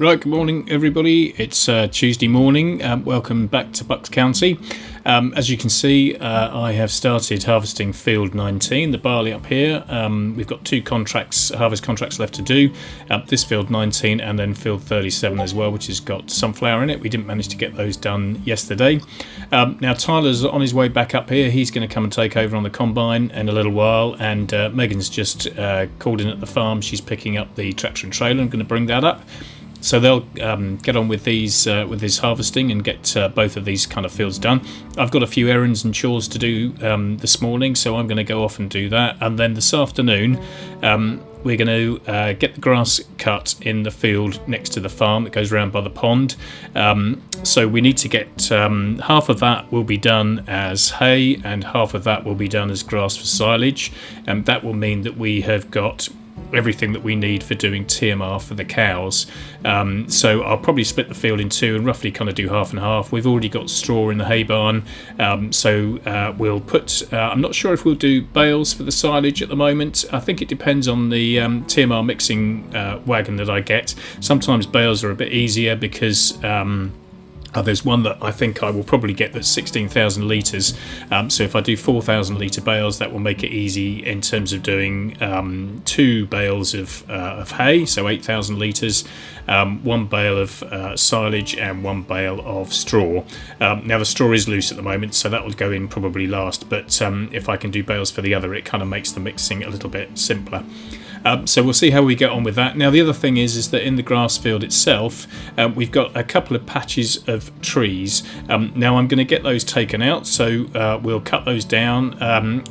Right, good morning everybody. It's Tuesday morning. Welcome back to Bucks County. As you can see, I have started harvesting field 19, the barley up here. We've got two harvest contracts left to do. This field 19 and then field 37 as well, which has got sunflower in it. We didn't manage to get those done yesterday. Now Tyler's on his way back up here. He's going to come and take over on the combine in a little while, and Megan's just called in at the farm. She's picking up the tractor and trailer and going to bring that up. So they'll get on with this harvesting and get both of these kind of fields done. I've got a few errands and chores to do this morning, so I'm going to go off and do that. And then this afternoon, we're going to get the grass cut in the field next to the farm that goes around by the pond. So we need to get half of that will be done as hay and half of that will be done as grass for silage. And that will mean that we have got everything that we need for doing TMR for the cows. So I'll probably split the field in two and roughly kind of do half and half. We've already got straw in the hay barn, so we'll put I'm not sure if we'll do bales for the silage at the moment. I think it depends on the TMR mixing wagon that I get. Sometimes bales are a bit easier because there's one that I think I will probably get that's 16,000 litres. So if I do 4,000 litre bales, that will make it easy in terms of doing 2 bales of hay, so 8,000 litres, 1 bale of silage and 1 bale of straw. Now the straw is loose at the moment, so that will go in probably last, but if I can do bales for the other, it kind of makes the mixing a little bit simpler. So we'll see how we get on with that. Now the other thing is that in the grass field itself, we've got a couple of patches of trees. Now I'm going to get those taken out, so we'll cut those down.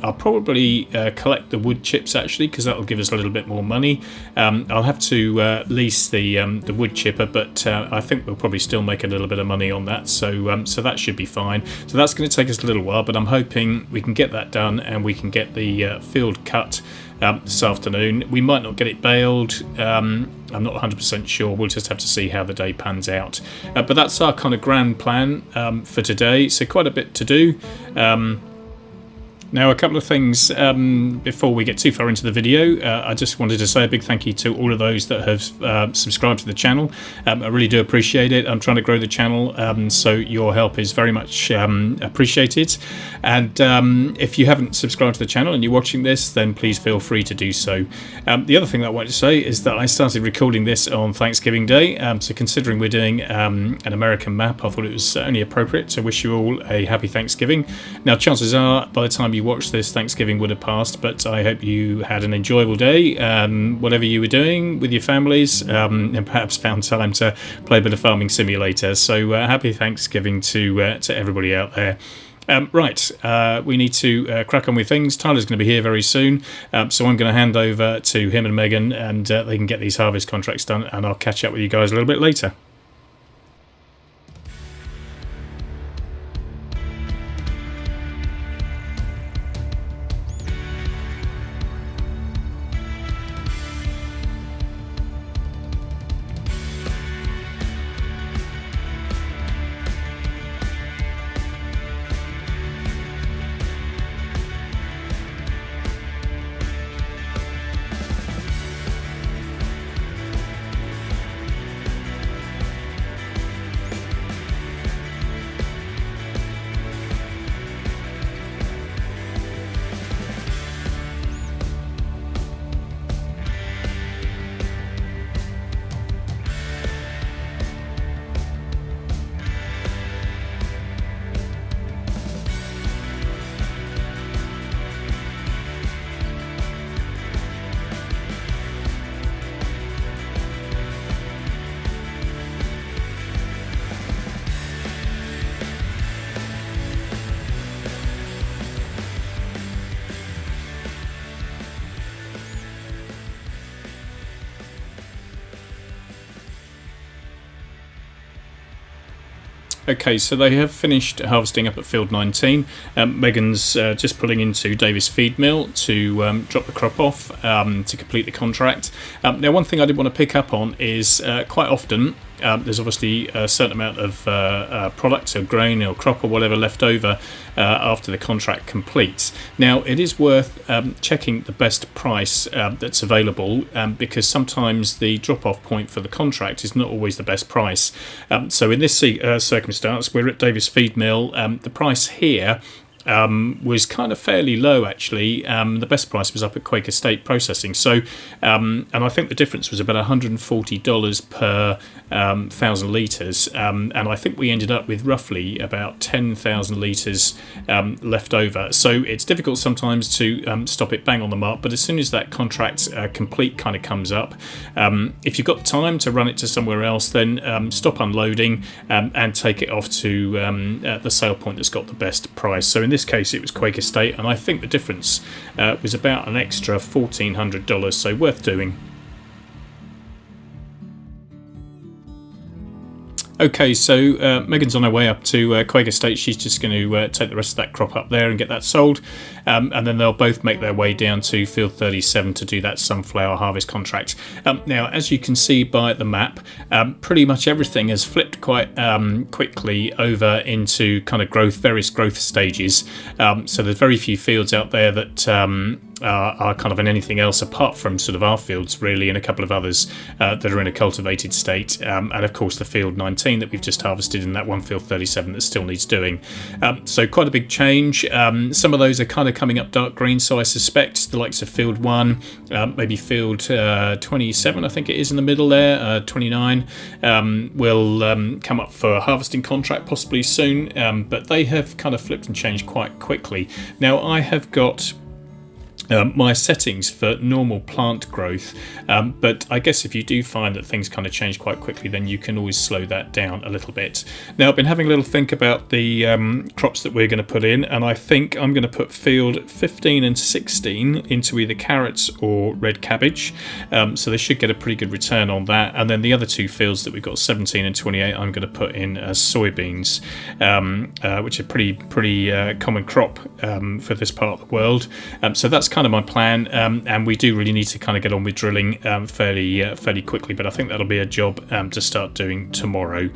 I'll probably collect the wood chips actually, because that will give us a little bit more money. I'll have to lease the wood chipper, but I think we'll probably still make a little bit of money on that. So that should be fine. So that's going to take us a little while, but I'm hoping we can get that done and we can get the field cut this afternoon. We might not get it baled. I'm not 100% sure. We'll just have to see how the day pans out. But that's our kind of grand plan for today. So quite a bit to do. Now, a couple of things before we get too far into the video. I just wanted to say a big thank you to all of those that have subscribed to the channel. I really do appreciate it. I'm trying to grow the channel, so your help is very much appreciated. And if you haven't subscribed to the channel and you're watching this, then please feel free to do so. The other thing that I wanted to say is that I started recording this on Thanksgiving Day. So considering we're doing an American map, I thought it was only appropriate to wish you all a happy Thanksgiving. Now, chances are, by the time you watch this, Thanksgiving would have passed, but I hope you had an enjoyable day, whatever you were doing with your families, and perhaps found time to play a bit of Farming Simulator. So happy Thanksgiving to everybody out there. Right, we need to crack on with things. Tyler's going to be here very soon, so I'm going to hand over to him and Megan, and they can get these harvest contracts done, and I'll catch up with you guys a little bit later. Okay, so they have finished harvesting up at field 19. Megan's just pulling into Davis feed mill to drop the crop off to complete the contract. Now, one thing I did want to pick up on is quite often there's obviously a certain amount of products or grain or crop or whatever left over after the contract completes. Now, it is worth checking the best price that's available, because sometimes the drop-off point for the contract is not always the best price. So in this circumstance, we're at Davis Feed Mill. The price here was kind of fairly low, actually. The best price was up at Quaker State Processing. So, and I think the difference was about $140 per 1,000 litres. And I think we ended up with roughly about 10,000 litres left over. So it's difficult sometimes to stop it bang on the mark. But as soon as that contract complete kind of comes up, if you've got time to run it to somewhere else, then stop unloading and take it off to the sale point that's got the best price. So in this case, it was Quaker State, and I think the difference was about an extra $1,400, so worth doing. Okay, so Megan's on her way up to Quaker State. She's just going to take the rest of that crop up there and get that sold, and then they'll both make their way down to Field 37 to do that sunflower harvest contract. Now, as you can see by the map, pretty much everything has flipped quite quickly over into kind of various growth stages. So there's very few fields out there that are kind of in anything else apart from sort of our fields, really, and a couple of others that are in a cultivated state, and of course the Field 19 that we've just harvested, and that one Field 37 that still needs doing. So quite a big change. Some of those are kind of coming up dark green, so I suspect the likes of Field 1, maybe Field 27, I think it is in the middle there, 29, will come up for a harvesting contract possibly soon, but they have kind of flipped and changed quite quickly. Now, I have got my settings for normal plant growth, but I guess if you do find that things kind of change quite quickly, then you can always slow that down a little bit. Now, I've been having a little think about the crops that we're going to put in, and I think I'm going to put Field 15 and 16 into either carrots or red cabbage, so they should get a pretty good return on that. And then the other two fields that we've got, 17 and 28, I'm going to put in as soybeans, which are pretty common crop for this part of the world. So that's kind of my plan, and we do really need to kind of get on with drilling fairly quickly, but I think that'll be a job to start doing tomorrow.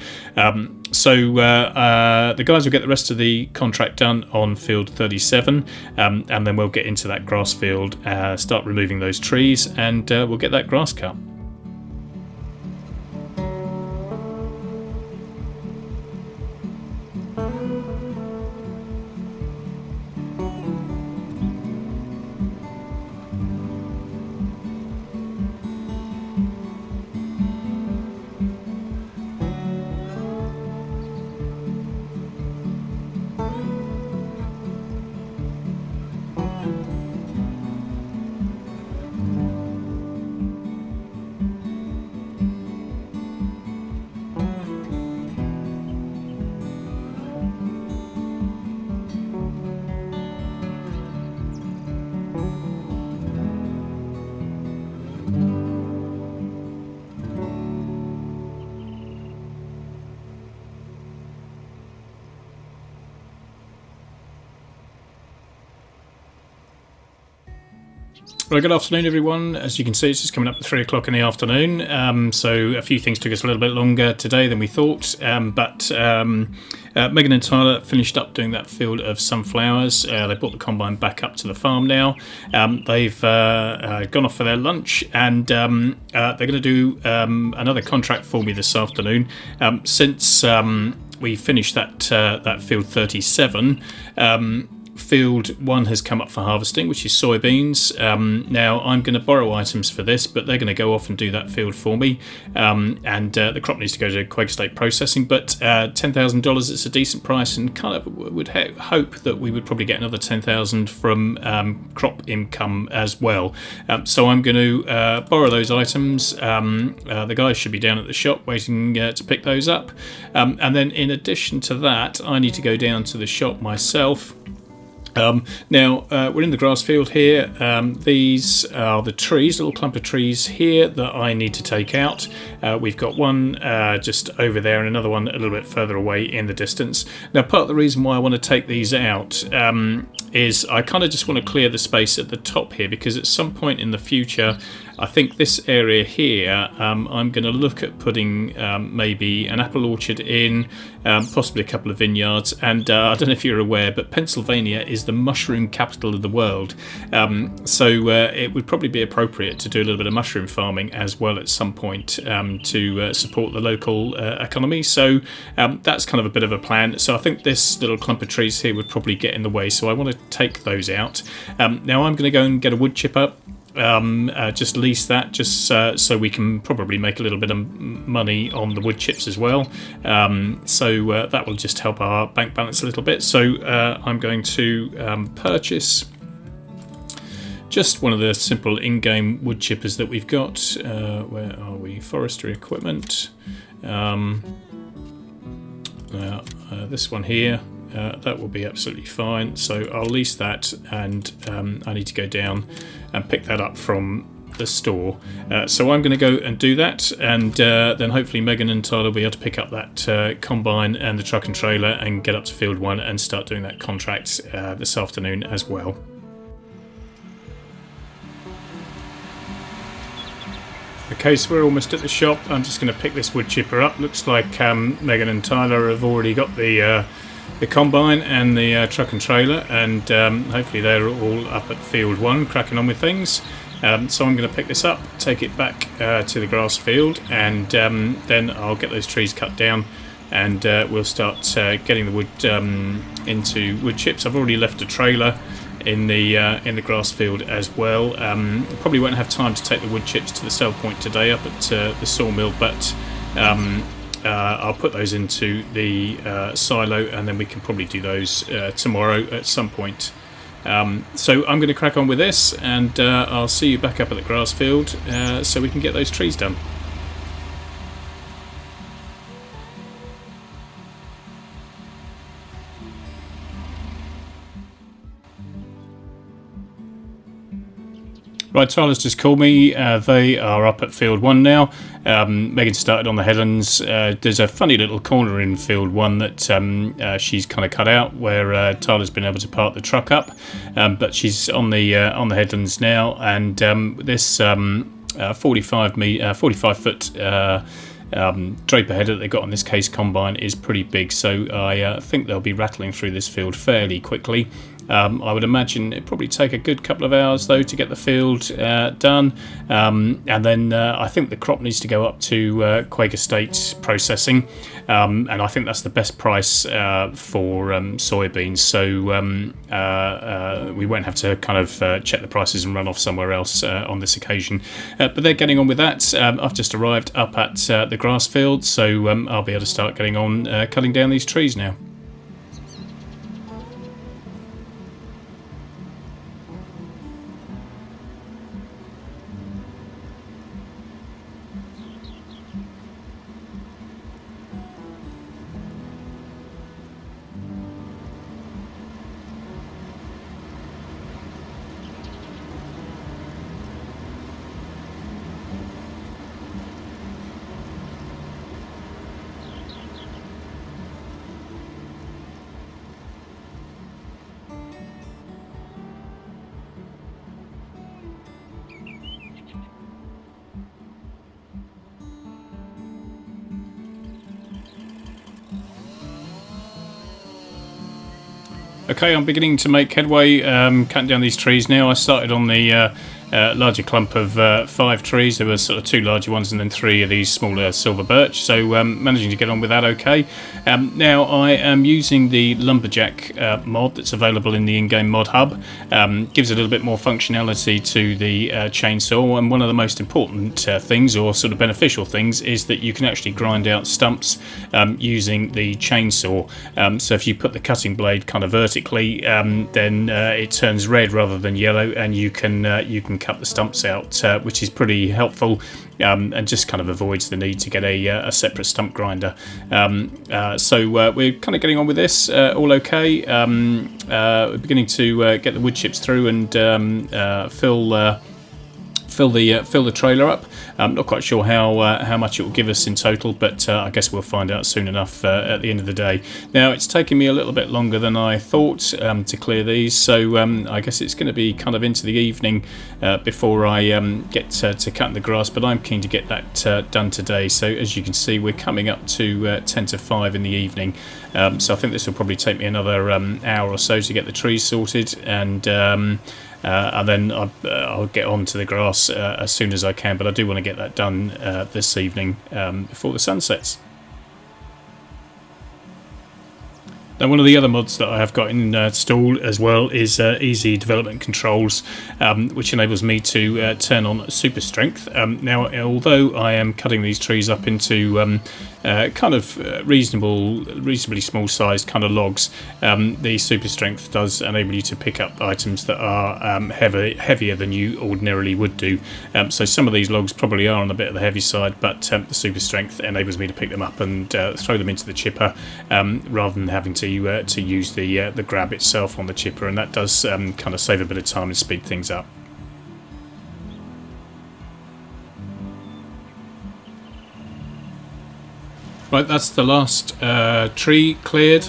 So the guys will get the rest of the contract done on Field 37, and then we'll get into that grass field, start removing those trees, and we'll get that grass cut. Well, good afternoon, everyone. As you can see, it's just coming up at 3 o'clock in the afternoon. So a few things took us a little bit longer today than we thought. But Megan and Tyler finished up doing that field of sunflowers. They brought the combine back up to the farm now. They've gone off for their lunch, and they're going to do another contract for me this afternoon. Since we finished that field 37, Field 1 has come up for harvesting, which is soybeans. Now, I'm going to borrow items for this, but they're going to go off and do that field for me. And the crop needs to go to Quaker State Processing, but $10,000 is a decent price, and kind of would hope that we would probably get another $10,000 from crop income as well. So I'm going to borrow those items. The guys should be down at the shop waiting to pick those up. And then in addition to that, I need to go down to the shop myself. Now, we're in the grass field here. These are the trees, little clump of trees here that I need to take out. We've got one just over there and another one a little bit further away in the distance. Now, part of the reason why I want to take these out is I kind of just want to clear the space at the top here, because at some point in the future, I think this area here, I'm going to look at putting maybe an apple orchard in, possibly a couple of vineyards. And I don't know if you're aware, but Pennsylvania is the mushroom capital of the world. So it would probably be appropriate to do a little bit of mushroom farming as well at some point to support the local economy. So that's kind of a bit of a plan. So I think this little clump of trees here would probably get in the way. So I want to take those out. Now I'm going to go and get a wood chipper. Just lease that, just so we can probably make a little bit of money on the wood chips as well. So that will just help our bank balance a little bit. So I'm going to purchase just one of the simple in-game wood chippers that we've got. Where are we? Forestry equipment. This one here. That will be absolutely fine. So I'll lease that, and I need to go down and pick that up from the store. So I'm going to go and do that, and then hopefully Megan and Tyler will be able to pick up that combine and the truck and trailer and get up to field 1 and start doing that contract this afternoon as well. Okay, so we're almost at the shop. I'm just going to pick this wood chipper up. Looks like Megan and Tyler have already got the combine and the truck and trailer, and hopefully they're all up at field 1 cracking on with things. So I'm going to pick this up, take it back to the grass field, and then I'll get those trees cut down, and we'll start getting the wood into wood chips. I've already left a trailer in the grass field as well. Probably won't have time to take the wood chips to the sell point today up at the sawmill, but I'll put those into the silo, and then we can probably do those tomorrow at some point. So I'm going to crack on with this, and I'll see you back up at the grass field so we can get those trees done. Right, Tyler's just called me. They are up at field 1 now. Megan started on the headlands. There's a funny little corner in field 1 that she's kind of cut out, where Tyler's been able to park the truck up, but she's on the headlands now. And this 45 foot draper header that they've got on this case combine is pretty big, so I think they'll be rattling through this field fairly quickly. I would imagine it'd probably take a good couple of hours though to get the field done, and then I think the crop needs to go up to Quaker State processing, and I think that's the best price for soybeans, so we won't have to kind of check the prices and run off somewhere else on this occasion, but they're getting on with that. I've just arrived up at the grass field, so I'll be able to start getting on cutting down these trees now. Okay, I'm beginning to make headway cutting down these trees now. I started on the larger clump of 5 trees. There were sort of 2 larger ones and then 3 of these smaller silver birch, so managing to get on with that okay. Now I am using the Lumberjack mod that's available in the in-game mod hub. Gives a little bit more functionality to the chainsaw, and one of the most important things, or sort of beneficial things, is that you can actually grind out stumps using the chainsaw. So if you put the cutting blade kind of vertically, then it turns red rather than yellow, and you can cut the stumps out, which is pretty helpful, and just kind of avoids the need to get a separate stump grinder. So we're kind of getting on with this all okay. We're beginning to get the wood chips through and fill fill the trailer up. I'm not quite sure how much it will give us in total, but I guess we'll find out soon enough at the end of the day. Now, it's taken me a little bit longer than I thought to clear these, so I guess it's going to be kind of into the evening before I get to cutting the grass, but I'm keen to get that done today. So as you can see, we're coming up to 10 to 5 in the evening, so I think this will probably take me another hour or so to get the trees sorted, and then I'll get on to the grass as soon as I can, but I do want to get that done this evening before the sun sets. Now, one of the other mods that I have got installed as well is easy development controls, which enables me to turn on super strength. Now, although I am cutting these trees up into kind of reasonably small sized kind of logs, the super strength does enable you to pick up items that are heavier than you ordinarily would do. So some of these logs probably are on a bit of the heavy side, but the super strength enables me to pick them up and throw them into the chipper rather than having to use the grab itself on the chipper, and that does kind of save a bit of time and speed things up. Right, that's the last tree cleared,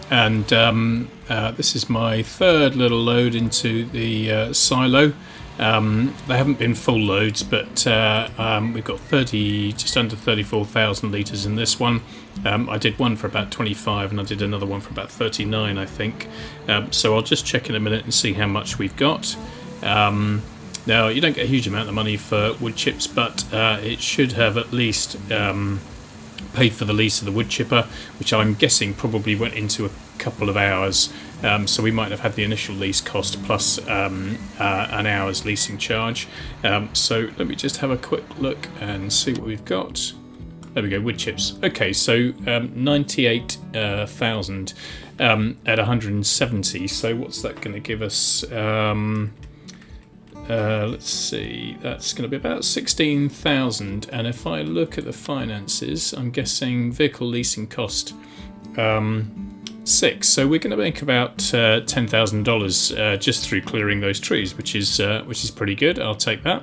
and this is my third little load into the silo. They haven't been full loads, but we've got just under 34,000 litres in this one. I did one for about 25 and I did another one for about 39, I think. So I'll just check in a minute and see how much we've got. Now, you don't get a huge amount of money for wood chips, but it should have at least paid for the lease of the wood chipper, which I'm guessing probably went into a couple of hours. So we might have had the initial lease cost plus an hour's leasing charge. So let me just have a quick look and see what we've got. There we go, wood chips. Okay, so 98,000 at 170. So what's that going to give us? Let's see, that's going to be about 16,000. And if I look at the finances, I'm guessing vehicle leasing cost 6. So we're going to make about $10,000 just through clearing those trees, which is pretty good. I'll take that.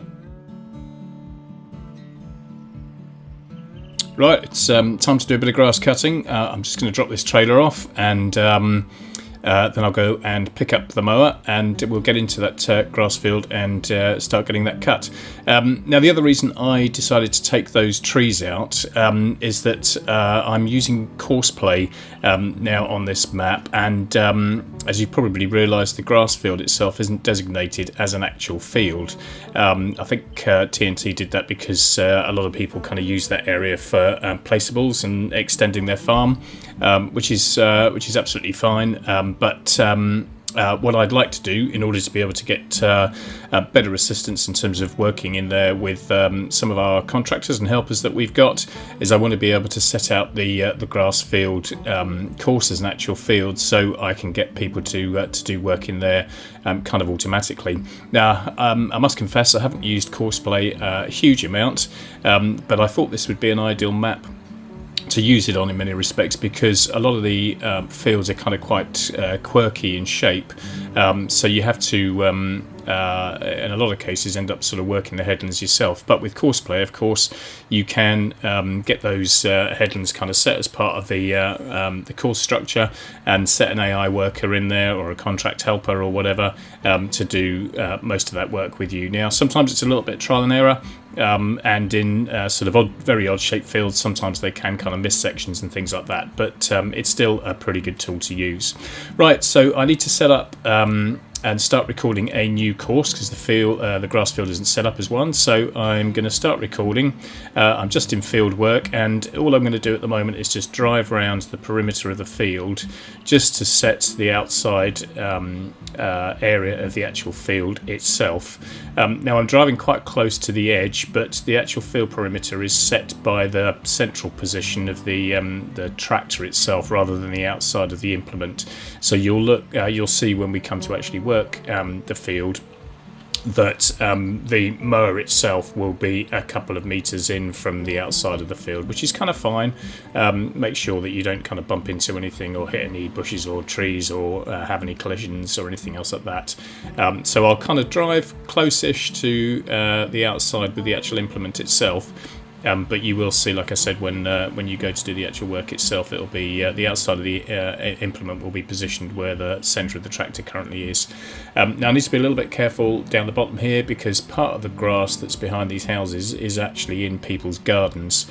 Right, it's time to do a bit of grass cutting. I'm just going to drop this trailer off, and then I'll go and pick up the mower, and we'll get into that grass field and start getting that cut. Now, the other reason I decided to take those trees out is that I'm using courseplay now on this map, and as you probably realise, the grass field itself isn't designated as an actual field. I think TNT did that because a lot of people kind of use that area for placeables and extending their farm, which is absolutely fine. But what I'd like to do in order to be able to get better assistance in terms of working in there with some of our contractors and helpers that we've got is I want to be able to set out the grass field course as an actual field, so I can get people to do work in there kind of automatically. Now, I must confess I haven't used courseplay a huge amount, but I thought this would be an ideal map to use it on in many respects, because a lot of the fields are kind of quite quirky in shape, so you have to in a lot of cases end up sort of working the headlands yourself. But with courseplay, of course, you can get those headlands kind of set as part of the course structure, and set an AI worker in there or a contract helper or whatever to do most of that work with you. Now, sometimes it's a little bit trial and error, and in sort of very odd shaped fields, sometimes they can kind of miss sections and things like that, but it's still a pretty good tool to use. Right, so I need to set up and start recording a new course because the grass field isn't set up as one. So I'm going to start recording. I'm just in field work, and all I'm going to do at the moment is just drive around the perimeter of the field just to set the outside area of the actual field itself. Now, I'm driving quite close to the edge, but the actual field perimeter is set by the central position of the tractor itself rather than the outside of the implement. So you'll see when we come to actually work the field that the mower itself will be a couple of meters in from the outside of the field, which is kind of fine. Make sure that you don't kind of bump into anything or hit any bushes or trees or have any collisions or anything else like that. So I'll kind of drive close-ish to the outside with the actual implement itself. But you will see, like I said, when you go to do the actual work itself, it'll be the outside of the implement will be positioned where the centre of the tractor currently is. Now I need to be a little bit careful down the bottom here, because part of the grass that's behind these houses is actually in people's gardens.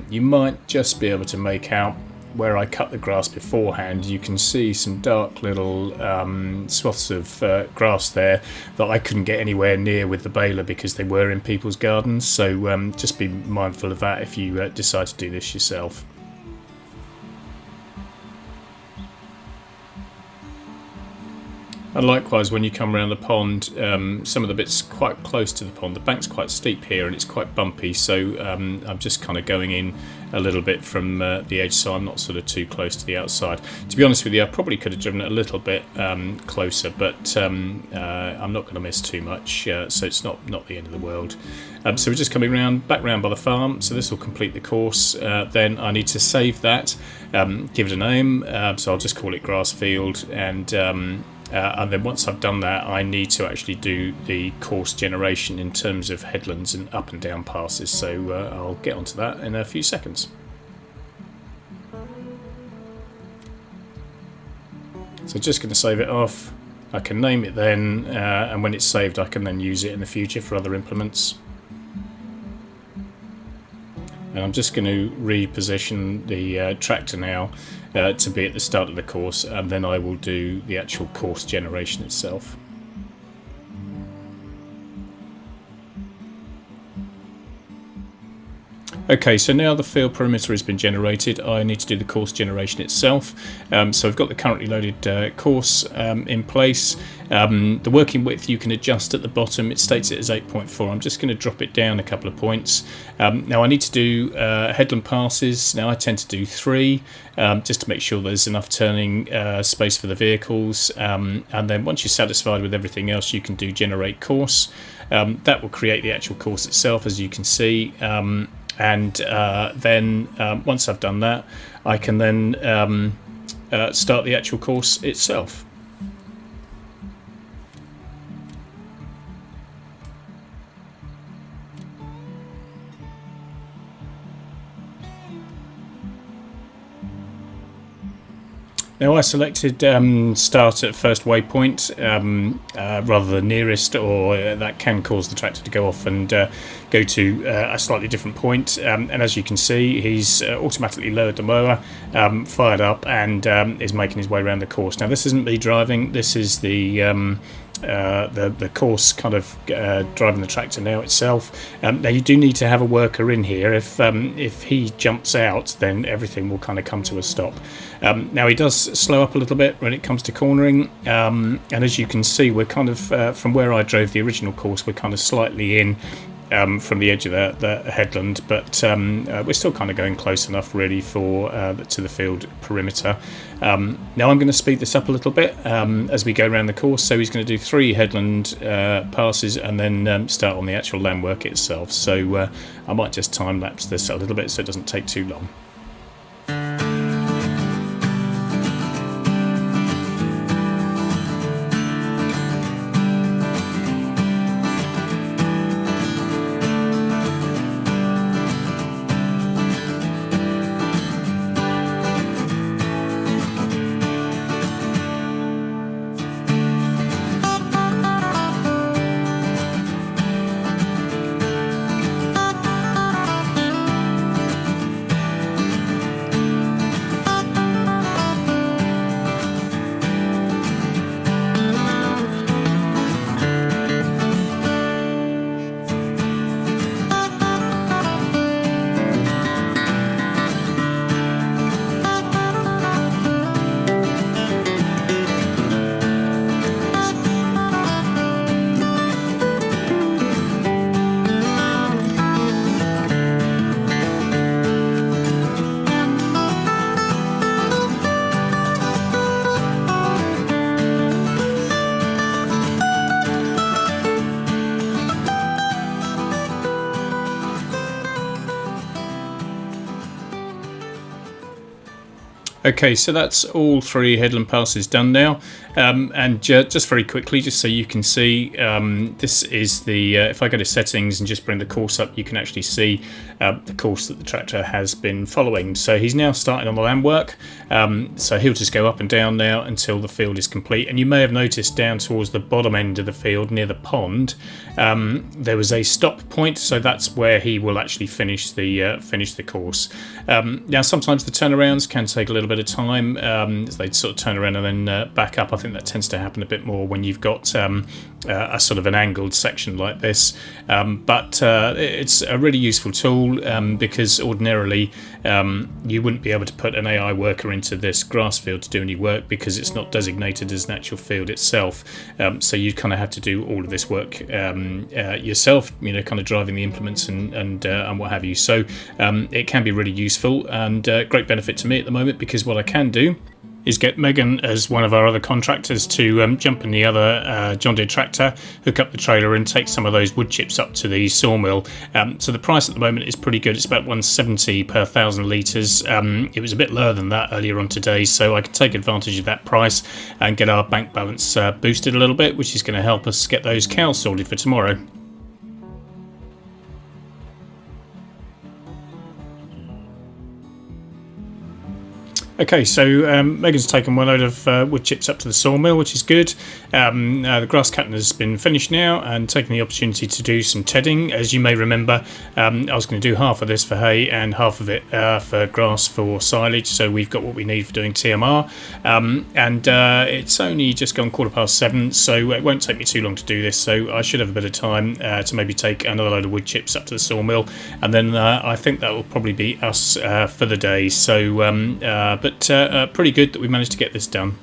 You might just be able to make out where I cut the grass beforehand. You can see some dark little swaths of grass there that I couldn't get anywhere near with the baler because they were in people's gardens, so just be mindful of that if you decide to do this yourself. And likewise, when you come around the pond, some of the bits quite close to the pond, the bank's quite steep here and it's quite bumpy, so I'm just kind of going in a little bit from the edge, so I'm not sort of too close to the outside. To be honest with you, I probably could have driven it a little bit closer, but I'm not going to miss too much, so it's not the end of the world. So we're just coming back round by the farm, so this will complete the course. Then I need to save that, give it a name, so I'll just call it grass field, and then once I've done that, I need to actually do the course generation in terms of headlands and up and down passes, so I'll get onto that in a few seconds. So just going to save it off. I can name it then, and when it's saved I can then use it in the future for other implements. And I'm just going to reposition the tractor now to be at the start of the course, and then I will do the actual course generation itself. Okay, so now the field perimeter has been generated, I need to do the course generation itself. So I've got the currently loaded course in place. The working width you can adjust at the bottom, it states it as 8.4. I'm just going to drop it down a couple of points. Now I need to do headland passes. Now I tend to do 3, just to make sure there's enough turning space for the vehicles, and then once you're satisfied with everything else, you can do generate course. That will create the actual course itself, as you can see. And then once I've done that, I can then start the actual course itself. Now I selected start at first waypoint rather than nearest, or that can cause the tractor to go off and go to a slightly different point. And as you can see, he's automatically lowered the mower, fired up, and is making his way around the course. Now this isn't me driving, this is the course kind of driving the tractor now itself. Now you do need to have a worker in here. If he jumps out, then everything will kind of come to a stop. Now he does slow up a little bit when it comes to cornering, and as you can see, we're kind of from where I drove the original course, we're kind of slightly in from the edge of the headland, but we're still kind of going close enough really for to the field perimeter. Now I'm going to speed this up a little bit as we go around the course, so he's going to do 3 headland passes and then start on the actual land work itself. So I might just time lapse this a little bit so it doesn't take too long. Okay, so that's all 3 headland passes done now, and just very quickly, just so you can see, this is the, if I go to settings and just bring the course up, you can actually see the course that the tractor has been following. So he's now starting on the land work, so he'll just go up and down now until the field is complete. And you may have noticed down towards the bottom end of the field near the pond, there was a stop point, so that's where he will actually finish the course. Now sometimes the turnarounds can take a little bit of time. They sort of turn around and then back up. I think that tends to happen a bit more when you've got a sort of an angled section like this, but it's a really useful tool, because ordinarily you wouldn't be able to put an AI worker into this grass field to do any work because it's not designated as an actual field itself, so you kind of have to do all of this work yourself, you know, kind of driving the implements and what have you. So it can be really useful and great benefit to me at the moment, because what I can do is get Megan as one of our other contractors to jump in the other John Deere tractor, hook up the trailer and take some of those wood chips up to the sawmill. So the price at the moment is pretty good. It's about 170 per 1,000 litres. It was a bit lower than that earlier on today, so I can take advantage of that price and get our bank balance boosted a little bit, which is going to help us get those cows sorted for tomorrow. Okay, so Megan's taken one load of wood chips up to the sawmill, which is good. The grass cutting has been finished now, and taking the opportunity to do some tedding. As you may remember, I was going to do half of this for hay and half of it for grass for silage, so we've got what we need for doing TMR. And it's only just gone 7:15, so it won't take me too long to do this, so I should have a bit of time to maybe take another load of wood chips up to the sawmill, and then I think that will probably be us for the day. So but pretty good that we managed to get this done.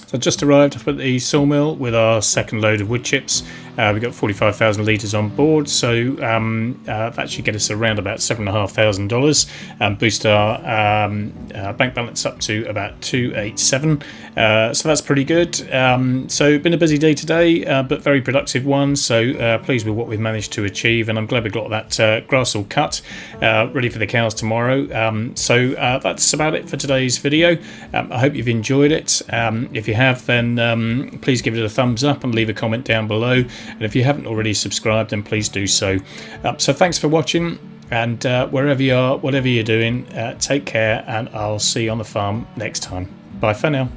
So I just arrived up at the sawmill with our second load of wood chips. We've got 45,000 litres on board, so that should get us around about $7,500 and boost our bank balance up to about 287. So that's pretty good. So been a busy day today, but very productive one. So pleased with what we've managed to achieve, and I'm glad we got that grass all cut, ready for the cows tomorrow. So that's about it for today's video. I hope you've enjoyed it. If you have, then please give it a thumbs up and leave a comment down below. And if you haven't already subscribed, then please do so. So thanks for watching, and wherever you are, whatever you're doing, take care, and I'll see you on the farm next time. Bye for now.